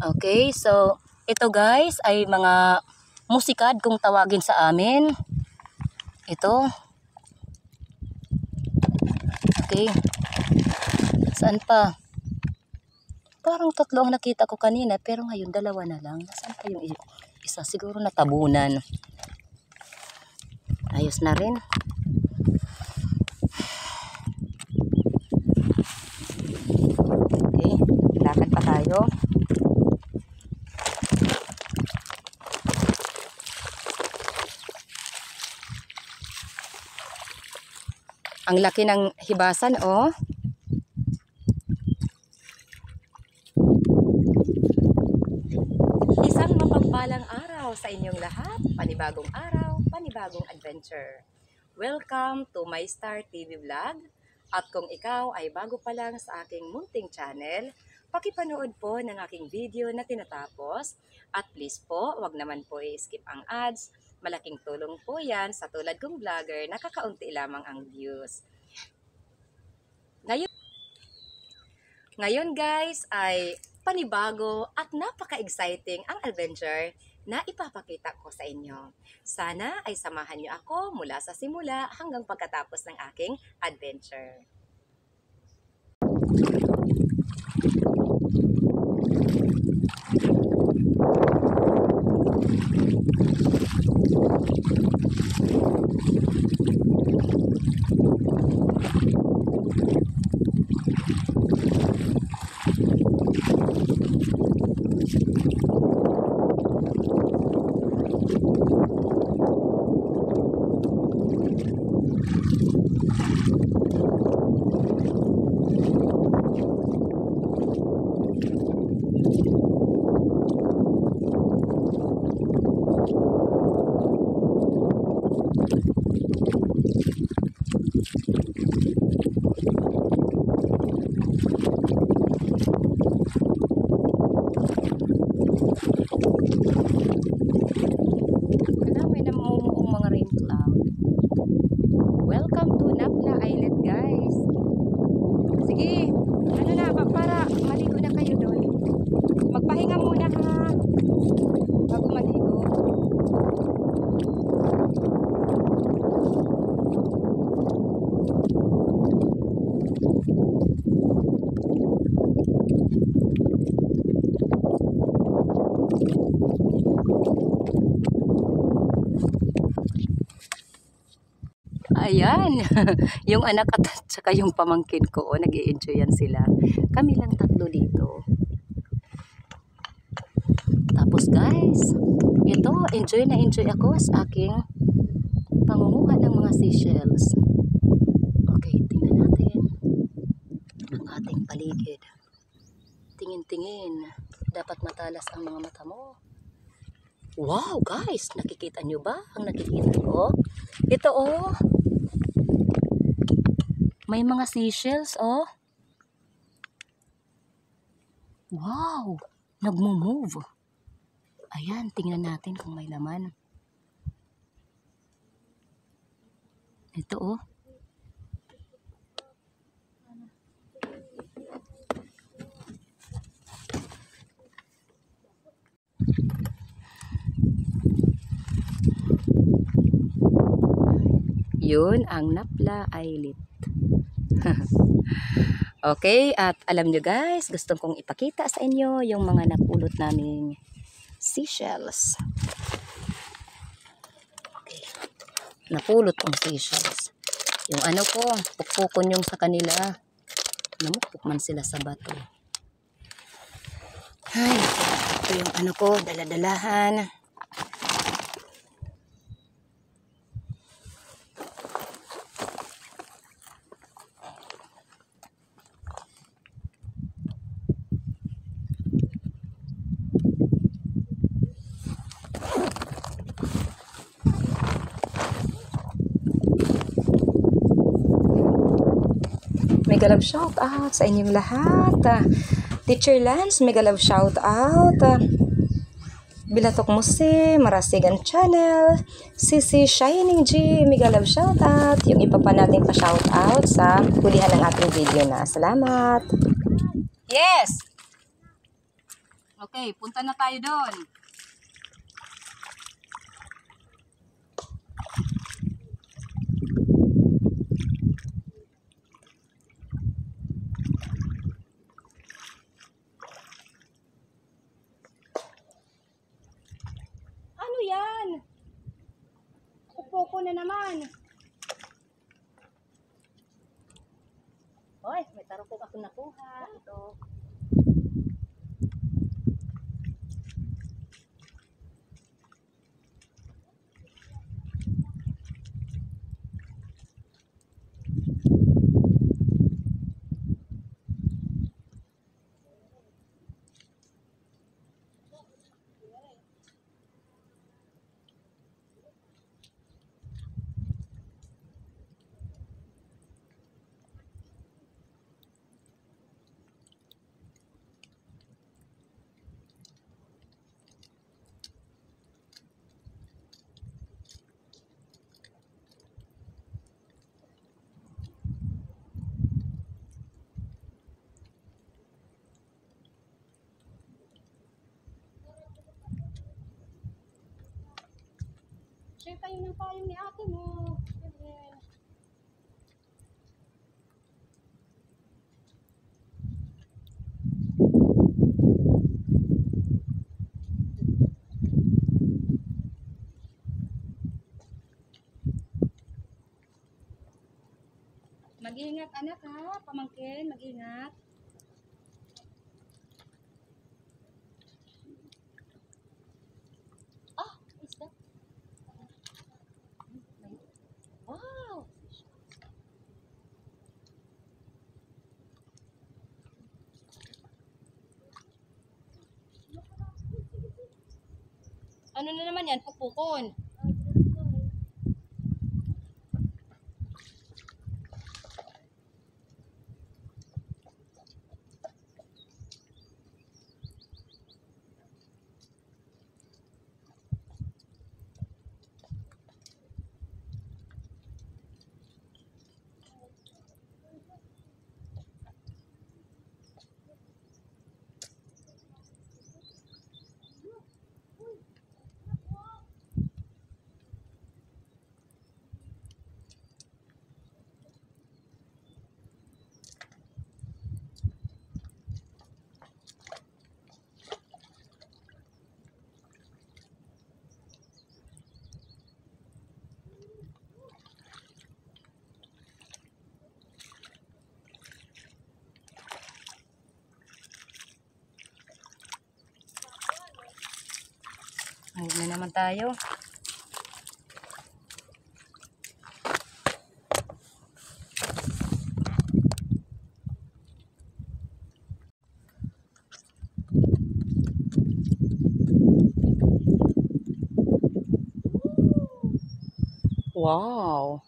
Okay, so ito guys ay mga musikad kung tawagin sa amin. Ito. Okay. Saan pa? Parang 3 ang nakita ko kanina pero ngayon 2 na lang. Nasaan pa yung isa? Siguro natabunan. Ayos na rin. Okay, lakad pa tayo. Ang laki ng hibasan, oh. Isang mapagpalang araw sa inyong lahat. Panibagong araw, panibagong adventure. Welcome to My Star TV Vlog. At kung ikaw ay bago pa lang sa aking munting channel, pakipanood po ng aking video na tinatapos. At please po, wag naman po i-skip ang ads. Malaking tulong po yan sa tulad kong vlogger na kakaunti lamang ang views. Ngayon guys ay panibago at napaka-exciting ang adventure na ipapakita ko sa inyo. Sana ay samahan niyo ako mula sa simula hanggang pagkatapos ng aking adventure. May namumuong mga rain cloud. Welcome to Napla Island guys. Sige, ano na, para maligo na kayo doon. Magpahinga muna ha, bago maligo. Ayan, yung anak at saka yung pamangkin ko, nag-i-enjoy yan sila. Kami lang 3 dito. Tapos guys, ito, enjoy na enjoy ako sa aking pangunguha ng mga seashells. Okay, tingnan natin ang ating paligid. Tingin-tingin, dapat matalas ang mga mata mo. Wow guys, nakikita nyo ba ang nakikita ko? Ito oh. May mga seashells, oh. Wow, nagmo-move. Ayan, tingnan natin kung may laman. Ito, oh. Yun ang Napla Islet. Okay, at alam nyo guys, gusto kong ipakita sa inyo yung mga napulot naming seashells. Okay, napulot kong seashells. Yung ano ko, pukpukon yung sa kanila. Namukpuk man sila sa bato. Ay, ito yung ano ko, daladalahan. Mega love shout out sa inyong lahat. Teacher Lance, mega love shout out. Bilatok Muse, Marasigan Channel, Sisi Shining G, mega love shout out. Yung iba pa natin pa shout out sa hulihan ng ating video na. Salamat. Yes. Okay, punta na tayo doon. Ano yan? Upo na naman. Hoy, may tarukog ako nakuha. Ito. Share tayo ng payong ni ate mo. Mag-ingat anak ha, pamangkin, mag-ingat. Ah, is that? Wow! Ano na naman yan? Pukpukon. Ayun na naman tayo. Wow.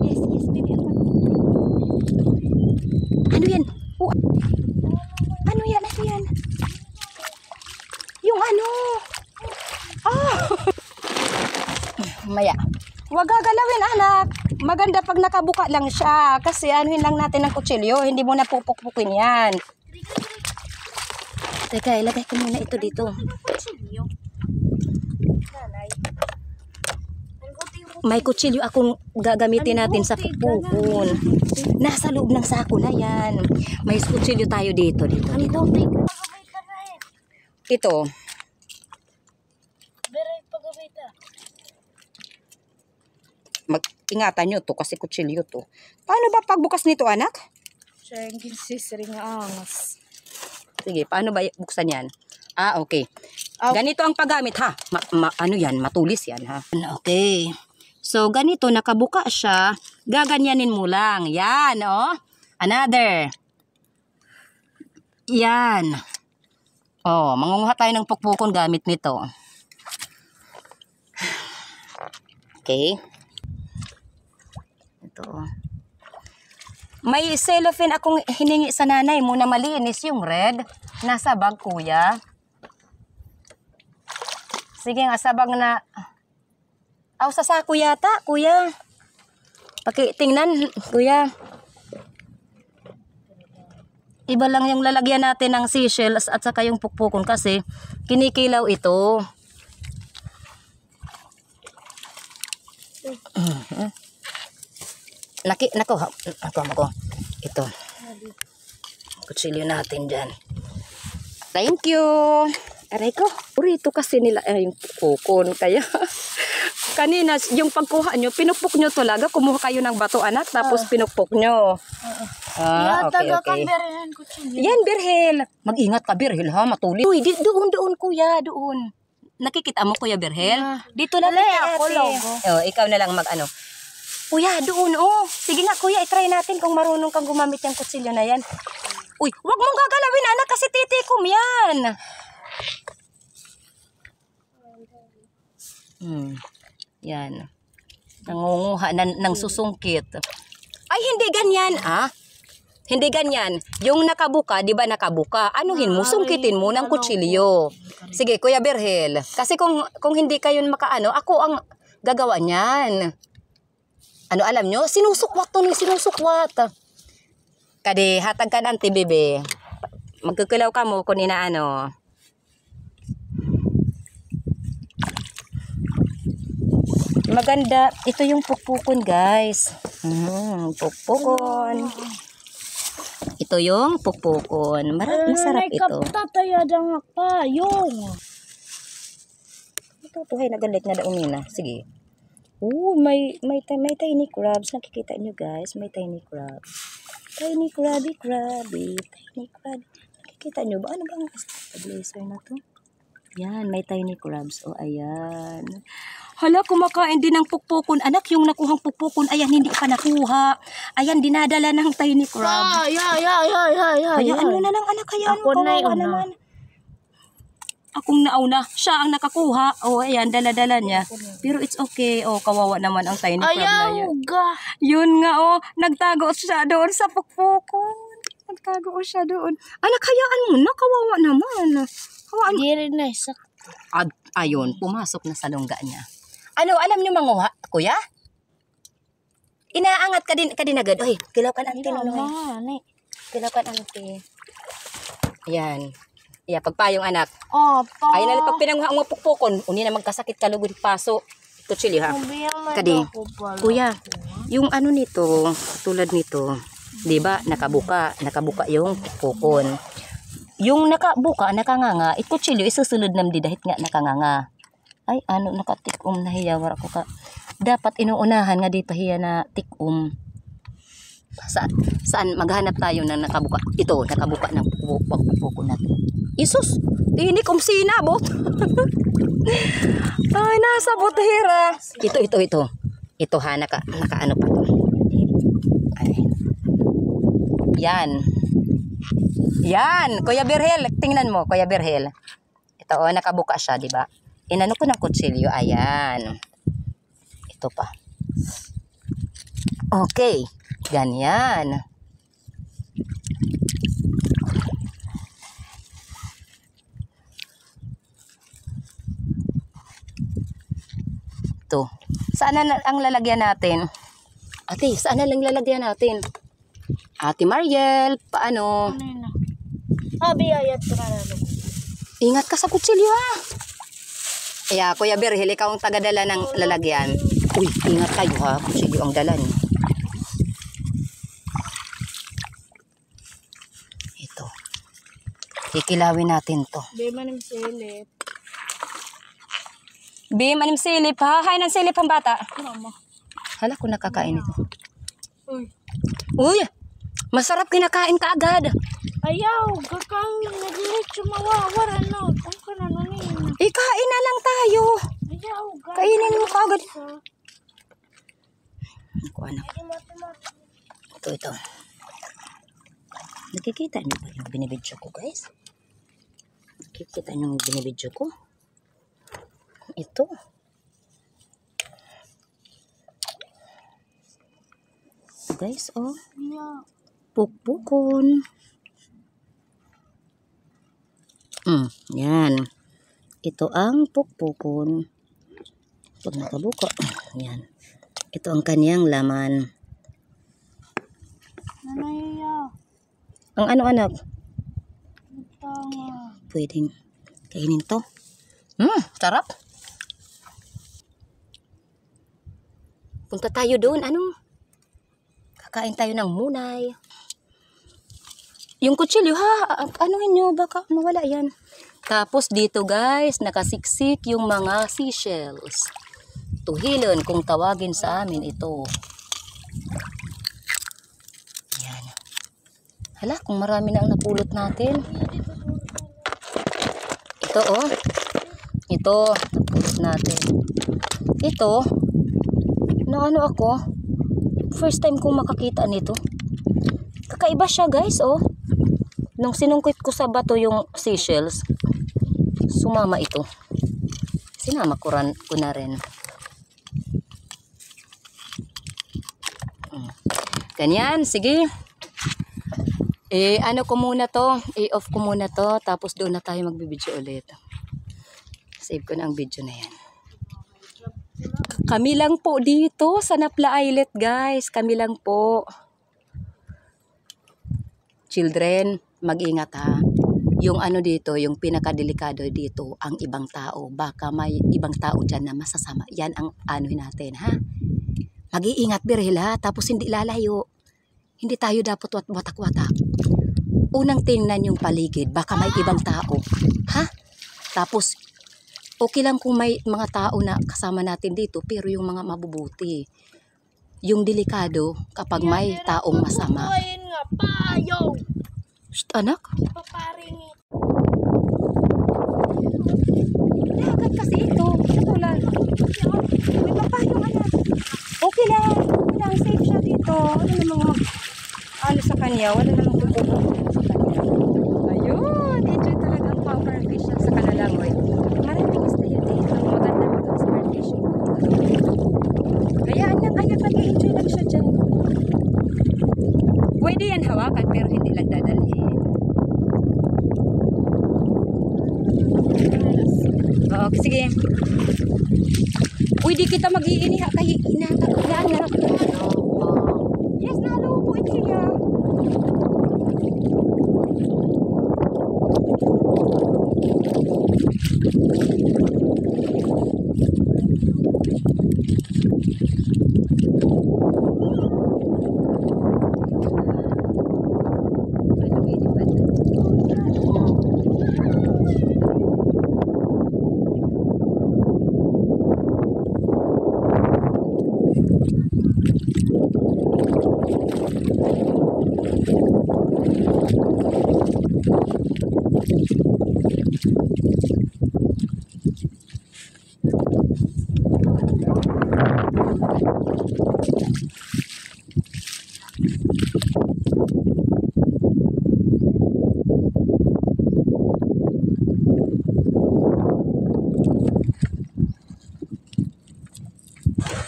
Yes, yes, baby. Ano yan? Oh, ano yan? Ano yan? Yung ano? Ah! Maya. Huwag gagalawin, anak. Maganda pag nakabuka lang siya. Kasi anuhin lang natin ng kutsilyo. Hindi mo na pupukpukin yan. Teka, ilagay ko muna ito dito. May kutsilyo akong gagamitin natin sa pupukon. Nasa loob ng sako na yan. May kutsilyo tayo dito. Ito. Mag-ingatan nyo to kasi kutsilyo to. Paano ba pagbukas nito, anak? Sige, paano ba buksan yan? Ah, okay. Ganito ang paggamit, ha? Ano yan? Matulis yan, ha? Okay. So, ganito, nakabuka siya. Gaganyanin mo lang. Yan, oh. Another. Yan. Oh, mangunguha tayo ng pukpukon gamit nito. Okay. Ito. May cellophane akong hiningi sa nanay mo na malinis yung red. Nasa bag, kuya. Sige nga, sa bag na... Aw, sa sako yata, kuya. Pakitingnan, kuya. iba lang yung lalagyan natin ng seashells at saka yung pukpukon kasi kinikilaw ito. Nako. Ito. Kutsilyo natin dyan. Thank you. Aray ko. Ito kasi nila yung pukpukon. Kaya kanina yung pagkuha nyo, pinukpok nyo talaga. Kumuha kayo ng bato anak tapos pinukpok nyo. Okay. Yan, Birhel. Mag-ingat ka, Birhel, ha? Matuli. Uy, doon, kuya, doon. Nakikita mo, Kuya Birhel? Dito na ako, logo. Ikaw na lang mag-ano. Kuya, doon, Sige nga, kuya, itry natin kung marunong kang gumamit yung kutsilyo na yan. Uy, wag mong gagalawin, anak, kasi titikom yan. Yan. Nangunguha ng susungkit. Ay, hindi ganyan, Hindi ganyan. Yung nakabuka, di ba nakabuka? Anuhin mo, sungkitin mo ng kutsilyo. Sige, Kuya Birhel. Kasi kung hindi kayo makaano, ako ang gagawa niyan. Ano alam nyo? Sinusukwat to ni sinusukwat. Kadi, hatag ka ng bebe. Magkukilaw ka mo kung inaano. Maganda. Ito yung pukpukon, guys. Pukpukon. Ito yung pukpukon. Masarap ito. Tatayadang payong. Ito, tuhay, nagalit na daw nina. Sige. May tiny crabs. Nakikita nyo, guys. May tiny crabs. Tiny crabby. Tiny crab. Nakikita nyo ba? Ano ba ang stabilizer na to? Yan, may tiny crabs. Ayan. Hala, kumakain din ng pukpukon. Anak, yung nakuhang pukpukon, ayan, hindi pa nakuha. Ayan, dinadala ng tiny crab. Hayaan mo na lang, anak. Hayaan mo, kawawa naman. Akong nauna. Siya ang nakakuha. Ayan, dala-dala niya. Pero it's okay. Kawawa naman ang tiny crab na yan. Yun nga, nagtago siya doon sa pukpukon. Nagtago siya doon. Anak, hayaan mo na. Kawawa naman. Hindi rin na isa. Ayun, pumasok na sa lungga niya. Ano, alam niyo manguha, kuya? Inaangat ka din agad. Oy, kilaw ka ante no. Kilaw ka ante. Ayan. Yeah, pagpayong anak. Ay na pag pinanguha ang pukpukon, uni na magkasakit ka lugod paso. Kutsilyo ha. Kadi. Kuya, yung ano nito, tulad nito, 'di ba? Nakabuka yung pukpukon. Yung nakabuka, nakanganga, kutsilyo isusulod nam di dahit nga nakanganga. Ay, nakatikom na hiyawar ako ka. Dapat inuunahan nga di pa hiya na tikom. Saan maghanap tayo ng nakabuka? Ito, nakabuka ng pagpupukon natin. Isus, tinikom sinabot. Ay, nasa butihira. Ito. Ito ha, nakaano pa to. Ay. Yan, Kuya Birhel, tingnan mo, Kuya Birhel. Ito, nakabuka siya, di ba? Inano ko ng kutsilyo, ayan. Ito pa. Okay, ganyan. Ito. Saan na ang lalagyan natin? Ate, saan na lang lalagyan natin? Ate Mariel, paano? Biyayat ko na lang. Ingat ka sa kutsilyo ha. Kaya Kuya Birhel, ikaw ang tagadala ng lalagyan. Uy, ingat kayo ha. Kutsilyo ang dala niyo. Ito. Kikilawin natin to. Manim silip. Manim silip ha. Hay ng silip ang bata. Mama. Hala ko nakakain ito. Uy. Masarap kinakain ka agad. Ayaw, kakang nag-ilit mawawara na. Ang kananonin. Kain na lang tayo. Ayaw, kainin mo kaagad. Ako anak. Ito. Nakikita niyo ba yung binibidyo ko, guys? Nakikita niyo yung binibidyo ko? Ito. Guys, Yeah. Pukpukon. Yan. Ito ang pukpukon. Pag nakabuka, yan. Ito ang kaniyang laman. Nanaya. Ang ano anak? Tama. Pwedeng kainin to. Sarap. Punta tayo doon, ano? Kakain tayo ng munay. Yung kutsilyo ha, anuhin nyo, baka mawala yan. Tapos dito guys, nakasiksik yung mga seashells. Tuhilon kung tawagin sa amin ito. Yan. Hala, kung marami na ang napulot natin. Ito oh. Ito, napulot natin. Ito, na ano ako, first time kong makakita nito. Kakaiba siya guys oh. Nung sinungkit ko sa bato yung seashells, sumama ito. Sinama ko na rin. Ganyan, sige. Ano ko muna to, off ko muna to, tapos doon na tayo magbibideo ulit. Save ko na ang video na yan. Kami lang po dito sa Napla Islet guys, kami lang po. Children, mag-ingat ha. Yung ano dito, yung pinakadelikado dito, ang ibang tao. Baka may ibang tao dyan na masasama. Yan ang ano natin ha. Mag-iingat birhil ha, tapos hindi lalayo. Hindi tayo dapat watak-watak. Unang tingnan yung paligid, baka may ibang tao. Ha? Tapos, okay lang kung may mga tao na kasama natin dito, pero yung mga mabubuti. Yung delikado kapag may taong masama. Bubuhayin nga, payaw. Shh, anak. Paparingit. Dagat kasi ito. Natulan. May papayong anak. Okay lang. Walang safe siya dito. Wala namang ano sa kanya. Wala namang kukuha sa kanya. Ayun. Enjoy talaga ang power fishing sa Kalalangoy. Maraming isda yun dito. Maganda mag-sport fishing. Kaya anak, mag-enjoy lang siya dyan. Pwede yan hawakan pero hindi lang dadalhin. Oo, sige. Pwede kita mag-iiniha kay inataglaan na. Yes, nalo po siya.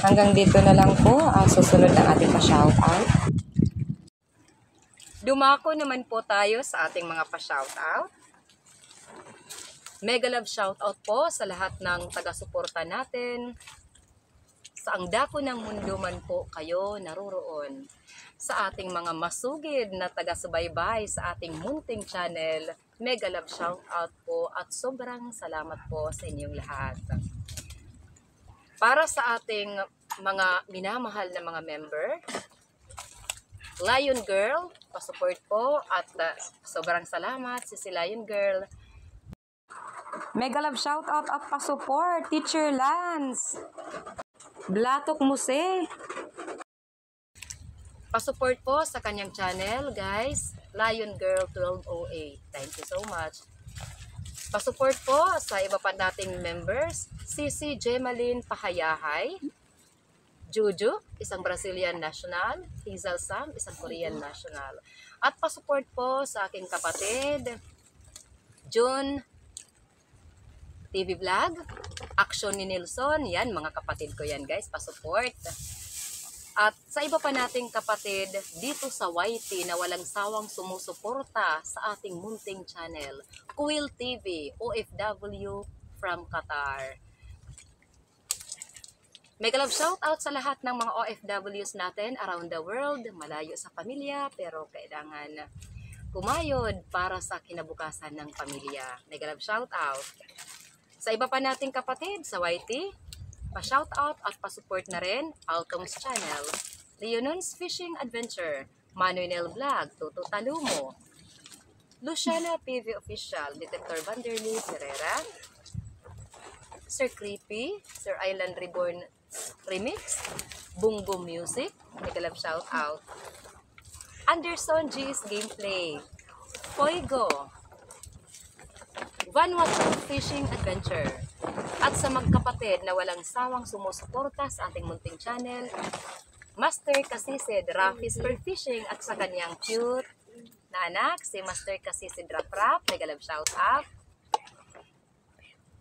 Hanggang dito na lang po ang susunod ng ating pa-shoutout. Dumako naman po tayo sa ating mga pa-shoutout. Mega love shoutout po sa lahat ng taga-suporta natin. Sa ang dako ng mundo man po kayo naroroon. Sa ating mga masugid na taga-subaybay sa ating munting channel, mega love shoutout po at sobrang salamat po sa inyong lahat. Para sa ating mga minamahal na mga member, Lion Girl, pa-support po at sobrang salamat si Lion Girl. Mega love shoutout at pa-support Teacher Lance, Blatok Muse. Pa-support po sa kanyang channel, guys, Lion Girl 1208. Thank you so much. Pa-support po sa iba pa nating members, Sisi Gemaline Pahayahay, Juju, isang Brazilian national, Hazel Sam, isang Korean national. At pa-support po sa aking kapatid, June TV Vlog, Action ni Nilson, yan, mga kapatid ko yan guys, pa-support. At sa iba pa nating kapatid dito sa YT na walang sawang sumusuporta sa ating munting channel, Kuil TV, OFW from Qatar. Mega love shout out sa lahat ng mga OFWs natin around the world, malayo sa pamilya pero kailangan kumayod para sa kinabukasan ng pamilya. Mega love shoutout. Sa iba pa nating kapatid sa YT, pa-shoutout at pa-support na rin Altom's Channel, Leonon's Fishing Adventure, Manuel Vlog, Toto Talumo, Luciana PV Official, Detector Vanderly Ferreira, Sir Creepy, Sir Island Reborn Remix, Bungo Music, mega love shoutout, Anderson G's Gameplay, Foigo, Vanuatu Fishing Adventure, at sa magkapatid na walang sawang sumusuporta sa ating munting channel, Master Kasisid Raffis per Fishing at sa kanyang cute na anak, si Master Kasisid Rap, mega love shoutout.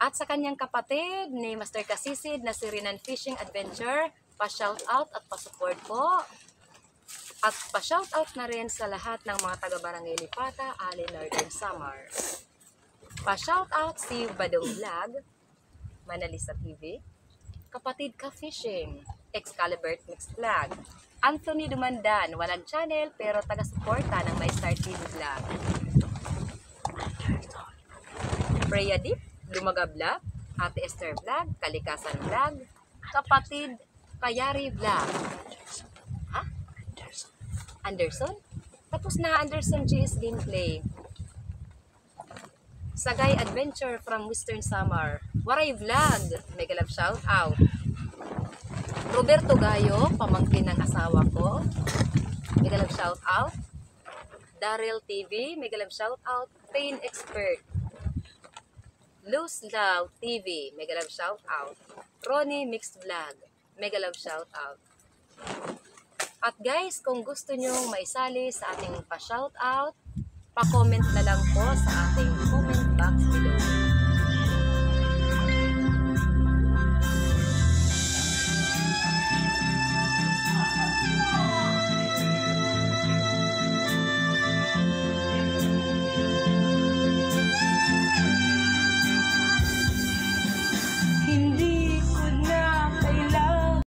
At sa kanyang kapatid ni Master Kasisid na si Rinan Fishing Adventure, pa-shoutout at pa-support po. At pa-shoutout na rin sa lahat ng mga taga-barangay Lipata, Ali, Northern Samar. Pa-shoutout si Badong Vlog, Manalisa TV, Kapatid Ka Fishing, Excalibur Mixed Vlog, Anthony Dumandan, walang channel pero taga-suporta ng My Star TV Vlog, Freya Deep, Lumaga Vlog, Ate Esther Vlog, Kalikasan Vlog, Kapatid Kayari Vlog. Ha? Anderson? Tapos na Anderson GS Gameplay. Sagay Adventure from Western Samar. Waray Vlog, mega love shout out. Roberto Gayo, pamangkin ng asawa ko, mega love shout out. Daryl TV, mega love shout out. Pain Expert, Luz Love TV, mega love shout out. Ronnie Mixed Vlog, mega love shout out. At guys, kung gusto nyo maisali sa ating pa-shout out, pa-comment na lang po sa ating comment